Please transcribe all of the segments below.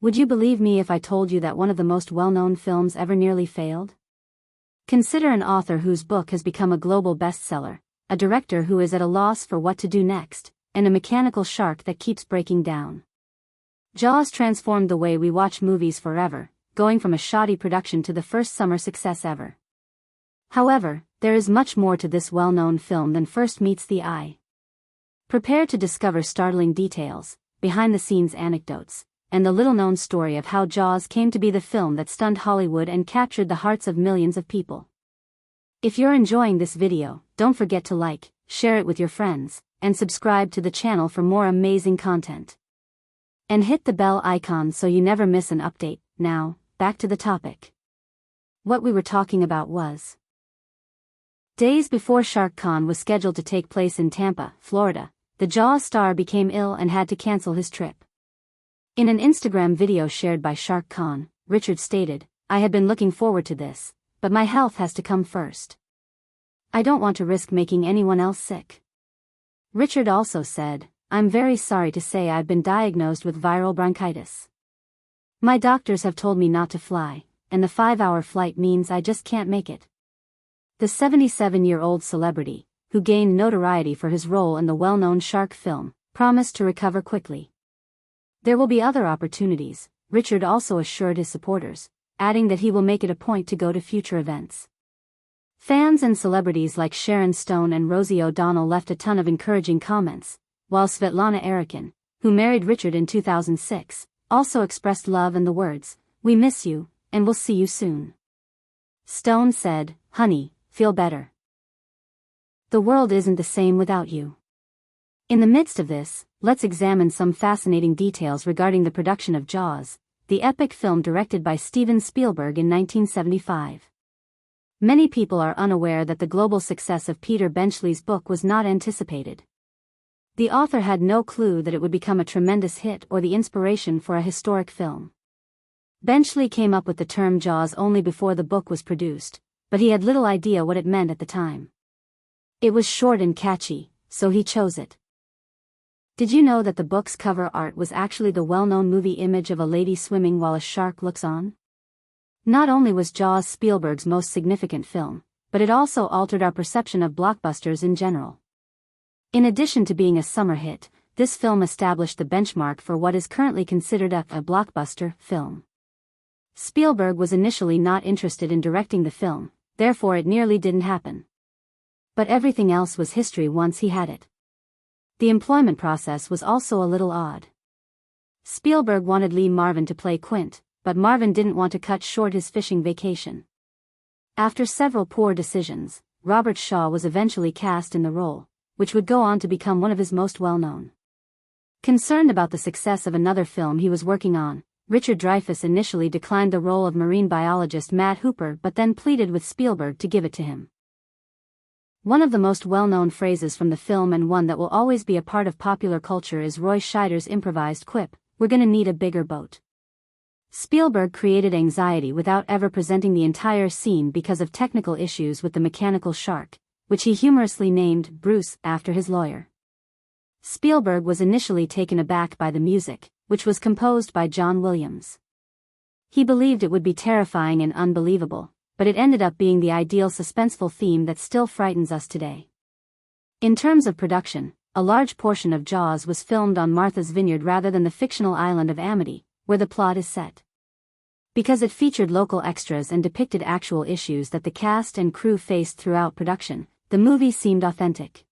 Would you believe me if I told you that one of the most well-known films ever nearly failed? Consider an author whose book has become a global bestseller, a director who is at a loss for what to do next, and a mechanical shark that keeps breaking down. Jaws transformed the way we watch movies forever, going from a shoddy production to the first summer success ever. However, there is much more to this well-known film than first meets the eye. Prepare to discover startling details, behind-the-scenes anecdotes, and the little-known story of how Jaws came to be the film that stunned Hollywood and captured the hearts of millions of people. If you're enjoying this video, don't forget to like, share it with your friends, and subscribe to the channel for more amazing content. And hit the bell icon so you never miss an update. Now, back to the topic. What we were talking about was... Days before Shark Con was scheduled to take place in Tampa, Florida, the Jaws star became ill and had to cancel his trip. In an Instagram video shared by Shark Con, Richard stated, "I had been looking forward to this, but my health has to come first. I don't want to risk making anyone else sick." Richard also said, "I'm very sorry to say I've been diagnosed with viral bronchitis. My doctors have told me not to fly, and the 5-hour flight means I just can't make it." The 77-year-old celebrity, who gained notoriety for his role in the well-known shark film, promised to recover quickly. There will be other opportunities, Richard also assured his supporters, adding that he will make it a point to go to future events. Fans and celebrities like Sharon Stone and Rosie O'Donnell left a ton of encouraging comments, while Svetlana Erikin, who married Richard in 2006, also expressed love in the words, "We miss you, and we'll see you soon." Stone said, "Honey, feel better. The world isn't the same without you." In the midst of this, let's examine some fascinating details regarding the production of Jaws, the epic film directed by Steven Spielberg in 1975. Many people are unaware that the global success of Peter Benchley's book was not anticipated. The author had no clue that it would become a tremendous hit or the inspiration for a historic film. Benchley came up with the term Jaws only before the book was produced, but he had little idea what it meant at the time. It was short and catchy, so he chose it. Did you know that the book's cover art was actually the well-known movie image of a lady swimming while a shark looks on? Not only was Jaws Spielberg's most significant film, but it also altered our perception of blockbusters in general. In addition to being a summer hit, this film established the benchmark for what is currently considered a blockbuster film. Spielberg was initially not interested in directing the film, therefore it nearly didn't happen. But everything else was history once he had it. The employment process was also a little odd. Spielberg wanted Lee Marvin to play Quint, but Marvin didn't want to cut short his fishing vacation. After several poor decisions, Robert Shaw was eventually cast in the role, which would go on to become one of his most well-known. Concerned about the success of another film he was working on, Richard Dreyfuss initially declined the role of marine biologist Matt Hooper but then pleaded with Spielberg to give it to him. One of the most well-known phrases from the film and one that will always be a part of popular culture is Roy Scheider's improvised quip, "We're gonna need a bigger boat." Spielberg created anxiety without ever presenting the entire scene because of technical issues with the mechanical shark, which he humorously named Bruce after his lawyer. Spielberg was initially taken aback by the music, which was composed by John Williams. He believed it would be terrifying and unbelievable, but it ended up being the ideal suspenseful theme that still frightens us today. In terms of production, a large portion of Jaws was filmed on Martha's Vineyard rather than the fictional island of Amity, where the plot is set. Because it featured local extras and depicted actual issues that the cast and crew faced throughout production, the movie seemed authentic.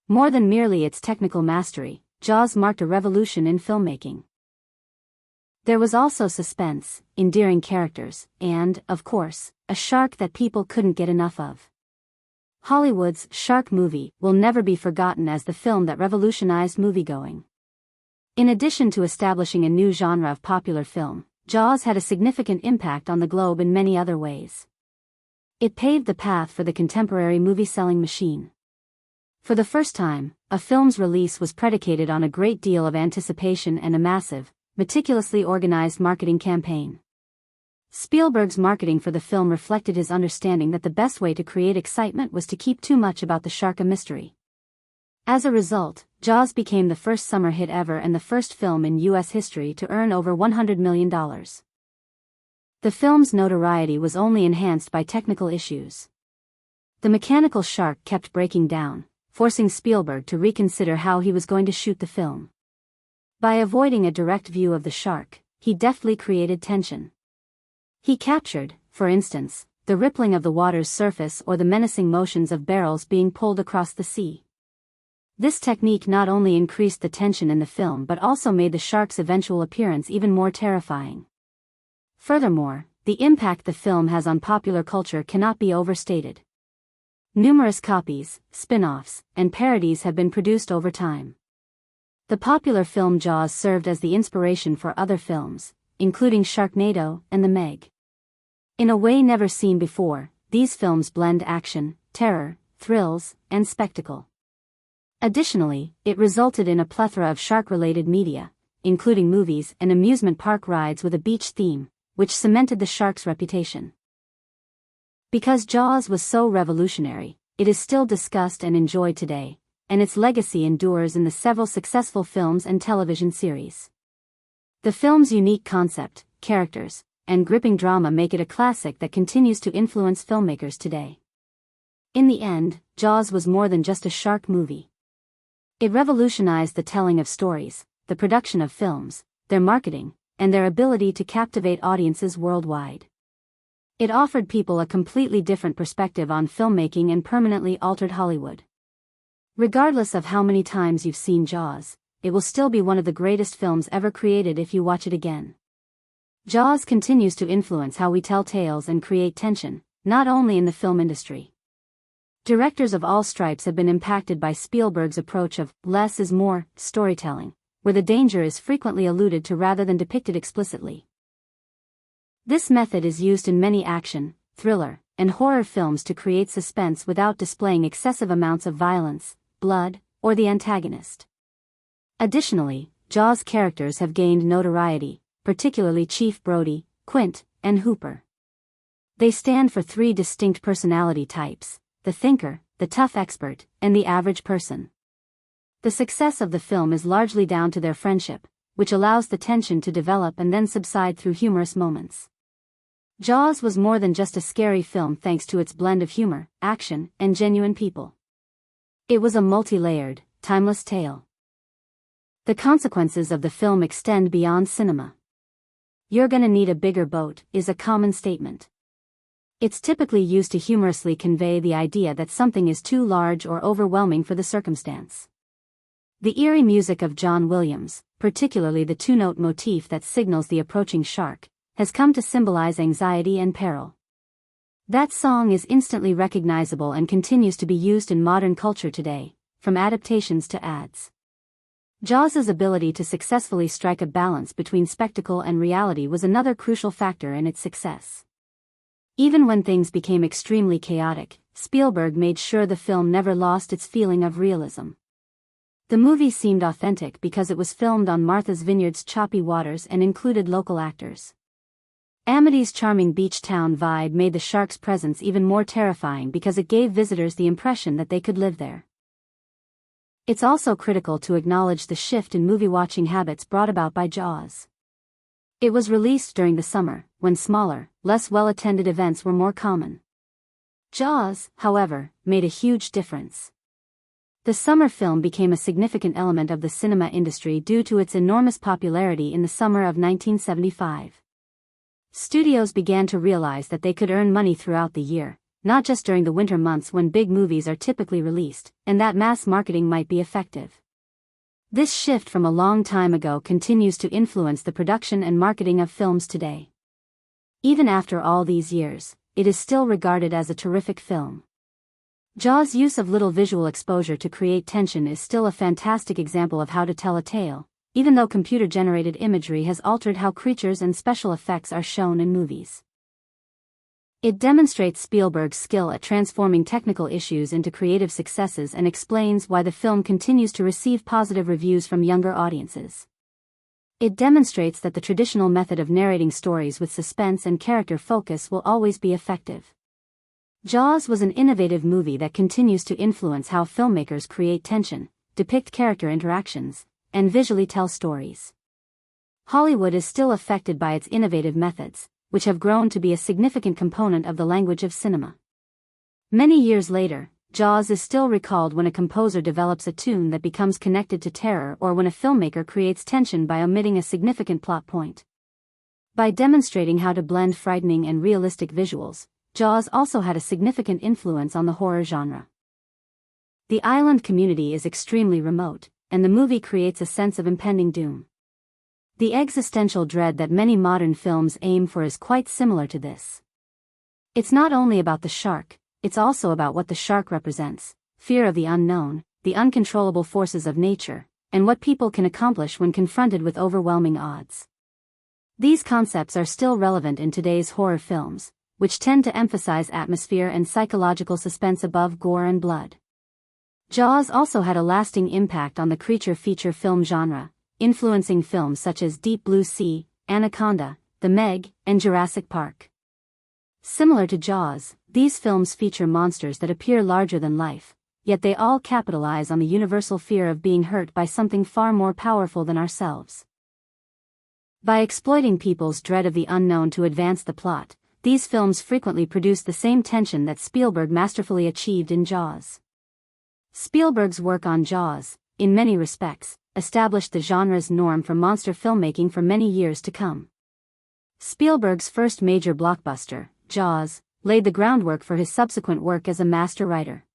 More than merely its technical mastery, Jaws marked a revolution in filmmaking. There was also suspense, endearing characters, and, of course, a shark that people couldn't get enough of. Hollywood's shark movie will never be forgotten as the film that revolutionized moviegoing. In addition to establishing a new genre of popular film, Jaws had a significant impact on the globe in many other ways. It paved the path for the contemporary movie-selling machine. For the first time, a film's release was predicated on a great deal of anticipation and a massive, meticulously organized marketing campaign. Spielberg's marketing for the film reflected his understanding that the best way to create excitement was to keep too much about the shark a mystery. As a result, Jaws became the first summer hit ever and the first film in U.S. history to earn over $100 million. The film's notoriety was only enhanced by technical issues. The mechanical shark kept breaking down, forcing Spielberg to reconsider how he was going to shoot the film. By avoiding a direct view of the shark, he deftly created tension. He captured, for instance, the rippling of the water's surface or the menacing motions of barrels being pulled across the sea. This technique not only increased the tension in the film but also made the shark's eventual appearance even more terrifying. Furthermore, the impact the film has on popular culture cannot be overstated. Numerous copies, spin-offs, and parodies have been produced over time. The popular film Jaws served as the inspiration for other films, including Sharknado and The Meg. In a way never seen before, these films blend action, terror, thrills, and spectacle. Additionally, it resulted in a plethora of shark-related media, including movies and amusement park rides with a beach theme, which cemented the shark's reputation. Because Jaws was so revolutionary, it is still discussed and enjoyed today, and its legacy endures in the several successful films and television series. The film's unique concept, characters, and gripping drama make it a classic that continues to influence filmmakers today. In the end, Jaws was more than just a shark movie. It revolutionized the telling of stories, the production of films, their marketing, and their ability to captivate audiences worldwide. It offered people a completely different perspective on filmmaking and permanently altered Hollywood. Regardless of how many times you've seen Jaws, it will still be one of the greatest films ever created if you watch it again. Jaws continues to influence how we tell tales and create tension, not only in the film industry. Directors of all stripes have been impacted by Spielberg's approach of less is more storytelling, where the danger is frequently alluded to rather than depicted explicitly. This method is used in many action, thriller, and horror films to create suspense without displaying excessive amounts of violence, blood, or the antagonist. Additionally, Jaws characters have gained notoriety, particularly Chief Brody, Quint, and Hooper. They stand for three distinct personality types: the thinker, the tough expert, and the average person. The success of the film is largely down to their friendship, which allows the tension to develop and then subside through humorous moments. Jaws was more than just a scary film thanks to its blend of humor, action, and genuine people. It was a multi-layered, timeless tale. The consequences of the film extend beyond cinema. "You're gonna need a bigger boat" is a common statement. It's typically used to humorously convey the idea that something is too large or overwhelming for the circumstance. The eerie music of John Williams, particularly the two-note motif that signals the approaching shark, has come to symbolize anxiety and peril. That song is instantly recognizable and continues to be used in modern culture today, from adaptations to ads. Jaws' ability to successfully strike a balance between spectacle and reality was another crucial factor in its success. Even when things became extremely chaotic, Spielberg made sure the film never lost its feeling of realism. The movie seemed authentic because it was filmed on Martha's Vineyard's choppy waters and included local actors. Amity's charming beach town vibe made the shark's presence even more terrifying because it gave visitors the impression that they could live there. It's also critical to acknowledge the shift in movie-watching habits brought about by Jaws. It was released during the summer, when smaller, less well-attended events were more common. Jaws, however, made a huge difference. The summer film became a significant element of the cinema industry due to its enormous popularity in the summer of 1975. Studios began to realize that they could earn money throughout the year, not just during the winter months when big movies are typically released, and that mass marketing might be effective. This shift from a long time ago continues to influence the production and marketing of films today. Even after all these years, it is still regarded as a terrific film. Jaws' use of little visual exposure to create tension is still a fantastic example of how to tell a tale, even though computer-generated imagery has altered how creatures and special effects are shown in movies. It demonstrates Spielberg's skill at transforming technical issues into creative successes and explains why the film continues to receive positive reviews from younger audiences. It demonstrates that the traditional method of narrating stories with suspense and character focus will always be effective. Jaws was an innovative movie that continues to influence how filmmakers create tension, depict character interactions, and visually tell stories. Hollywood is still affected by its innovative methods, which have grown to be a significant component of the language of cinema. Many years later, Jaws is still recalled when a composer develops a tune that becomes connected to terror or when a filmmaker creates tension by omitting a significant plot point. By demonstrating how to blend frightening and realistic visuals, Jaws also had a significant influence on the horror genre. The island community is extremely remote, and the movie creates a sense of impending doom. The existential dread that many modern films aim for is quite similar to this. It's not only about the shark, it's also about what the shark represents: fear of the unknown, the uncontrollable forces of nature, and what people can accomplish when confronted with overwhelming odds. These concepts are still relevant in today's horror films, which tend to emphasize atmosphere and psychological suspense above gore and blood. Jaws also had a lasting impact on the creature feature film genre, influencing films such as Deep Blue Sea, Anaconda, The Meg, and Jurassic Park. Similar to Jaws, these films feature monsters that appear larger than life, yet they all capitalize on the universal fear of being hurt by something far more powerful than ourselves. By exploiting people's dread of the unknown to advance the plot, these films frequently produce the same tension that Spielberg masterfully achieved in Jaws. Spielberg's work on Jaws, in many respects, established the genre's norm for monster filmmaking for many years to come. Spielberg's first major blockbuster, Jaws, laid the groundwork for his subsequent work as a master writer.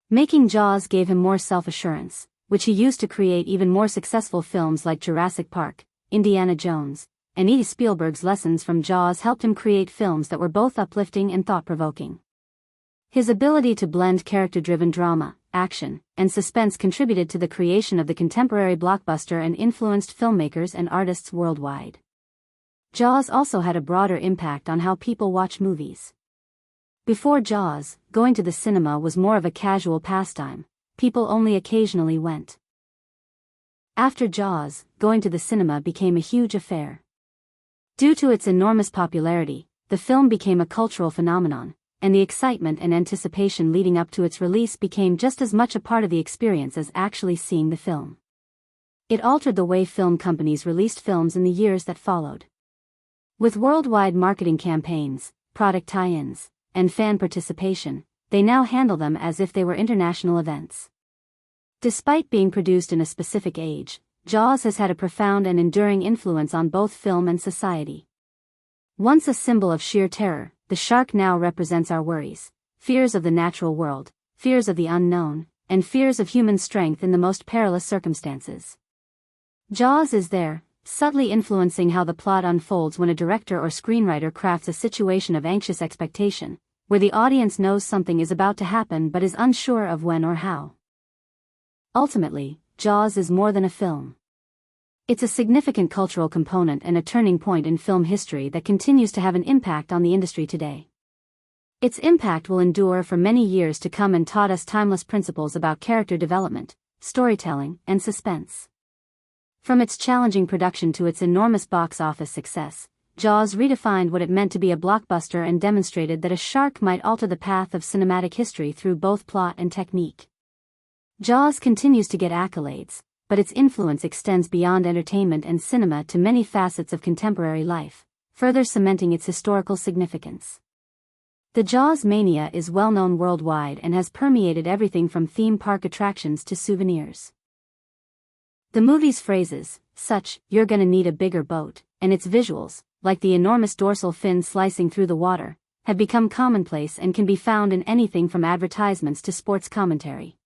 Making Jaws gave him more self-assurance, which he used to create even more successful films like Jurassic Park, Indiana Jones, and E. Spielberg's lessons from Jaws helped him create films that were both uplifting and thought-provoking. His ability to blend character-driven drama, action, and suspense contributed to the creation of the contemporary blockbuster and influenced filmmakers and artists worldwide. Jaws also had a broader impact on how people watch movies. Before Jaws, going to the cinema was more of a casual pastime. People only occasionally went. After Jaws, going to the cinema became a huge affair. Due to its enormous popularity, the film became a cultural phenomenon, and the excitement and anticipation leading up to its release became just as much a part of the experience as actually seeing the film. It altered the way film companies released films in the years that followed. With worldwide marketing campaigns, product tie-ins, and fan participation, they now handle them as if they were international events. Despite being produced in a specific age, Jaws has had a profound and enduring influence on both film and society. Once a symbol of sheer terror, the shark now represents our worries, fears of the natural world, fears of the unknown, and fears of human strength in the most perilous circumstances. Jaws is there, subtly influencing how the plot unfolds when a director or screenwriter crafts a situation of anxious expectation, where the audience knows something is about to happen but is unsure of when or how. Ultimately, Jaws is more than a film. It's a significant cultural component and a turning point in film history that continues to have an impact on the industry today. Its impact will endure for many years to come and taught us timeless principles about character development, storytelling, and suspense. From its challenging production to its enormous box office success, Jaws redefined what it meant to be a blockbuster and demonstrated that a shark might alter the path of cinematic history through both plot and technique. Jaws continues to get accolades, but its influence extends beyond entertainment and cinema to many facets of contemporary life, further cementing its historical significance. The Jaws mania is well known worldwide and has permeated everything from theme park attractions to souvenirs. The movie's phrases, such, "You're gonna need a bigger boat," and its visuals, like the enormous dorsal fin slicing through the water, have become commonplace and can be found in anything from advertisements to sports commentary.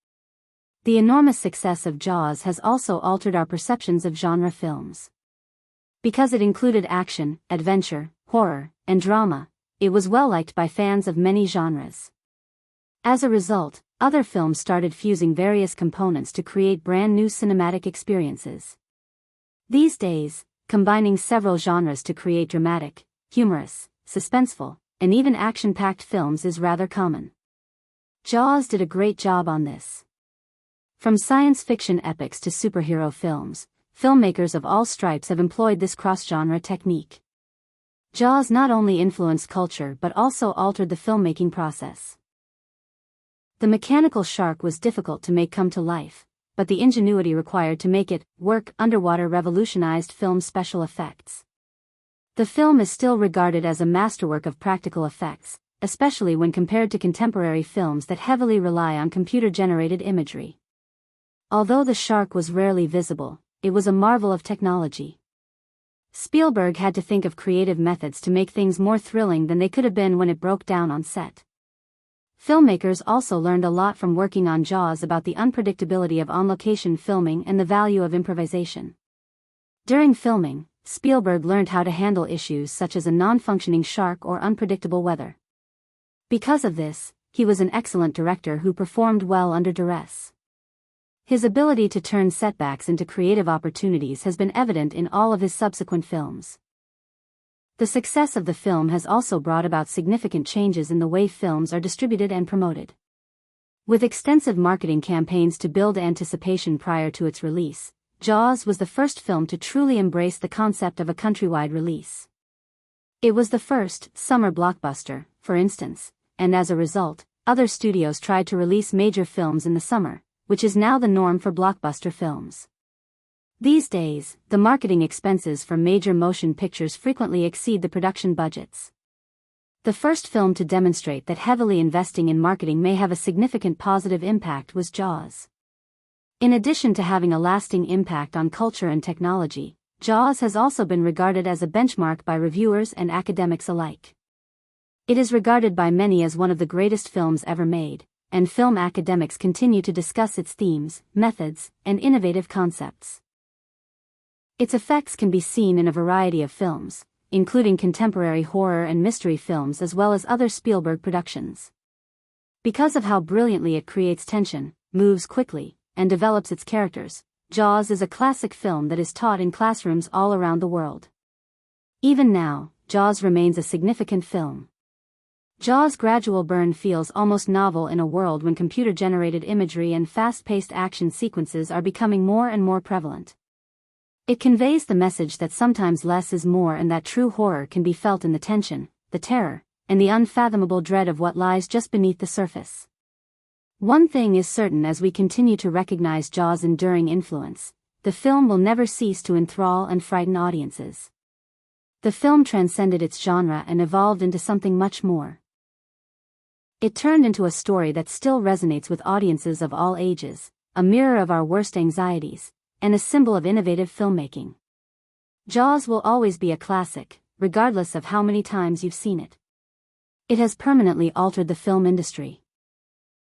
The enormous success of Jaws has also altered our perceptions of genre films. Because it included action, adventure, horror, and drama, it was well liked by fans of many genres. As a result, other films started fusing various components to create brand new cinematic experiences. These days, combining several genres to create dramatic, humorous, suspenseful, and even action-packed films is rather common. Jaws did a great job on this. From science fiction epics to superhero films, filmmakers of all stripes have employed this cross-genre technique. Jaws not only influenced culture but also altered the filmmaking process. The mechanical shark was difficult to make come to life, but the ingenuity required to make it work underwater revolutionized film special effects. The film is still regarded as a masterwork of practical effects, especially when compared to contemporary films that heavily rely on computer-generated imagery. Although the shark was rarely visible, it was a marvel of technology. Spielberg had to think of creative methods to make things more thrilling than they could have been when it broke down on set. Filmmakers also learned a lot from working on Jaws about the unpredictability of on-location filming and the value of improvisation. During filming, Spielberg learned how to handle issues such as a non-functioning shark or unpredictable weather. Because of this, he was an excellent director who performed well under duress. His ability to turn setbacks into creative opportunities has been evident in all of his subsequent films. The success of the film has also brought about significant changes in the way films are distributed and promoted. With extensive marketing campaigns to build anticipation prior to its release, Jaws was the first film to truly embrace the concept of a countrywide release. It was the first summer blockbuster, for instance, and as a result, other studios tried to release major films in the summer, which is now the norm for blockbuster films. These days, the marketing expenses for major motion pictures frequently exceed the production budgets. The first film to demonstrate that heavily investing in marketing may have a significant positive impact was Jaws. In addition to having a lasting impact on culture and technology, Jaws has also been regarded as a benchmark by reviewers and academics alike. It is regarded by many as one of the greatest films ever made, and film academics continue to discuss its themes, methods, and innovative concepts. Its effects can be seen in a variety of films, including contemporary horror and mystery films as well as other Spielberg productions. Because of how brilliantly it creates tension, moves quickly, and develops its characters, Jaws is a classic film that is taught in classrooms all around the world. Even now, Jaws remains a significant film. Jaws' gradual burn feels almost novel in a world when computer-generated imagery and fast-paced action sequences are becoming more and more prevalent. It conveys the message that sometimes less is more and that true horror can be felt in the tension, the terror, and the unfathomable dread of what lies just beneath the surface. One thing is certain: as we continue to recognize Jaws' enduring influence, the film will never cease to enthrall and frighten audiences. The film transcended its genre and evolved into something much more. It turned into a story that still resonates with audiences of all ages, a mirror of our worst anxieties, and a symbol of innovative filmmaking. Jaws will always be a classic, regardless of how many times you've seen it. It has permanently altered the film industry.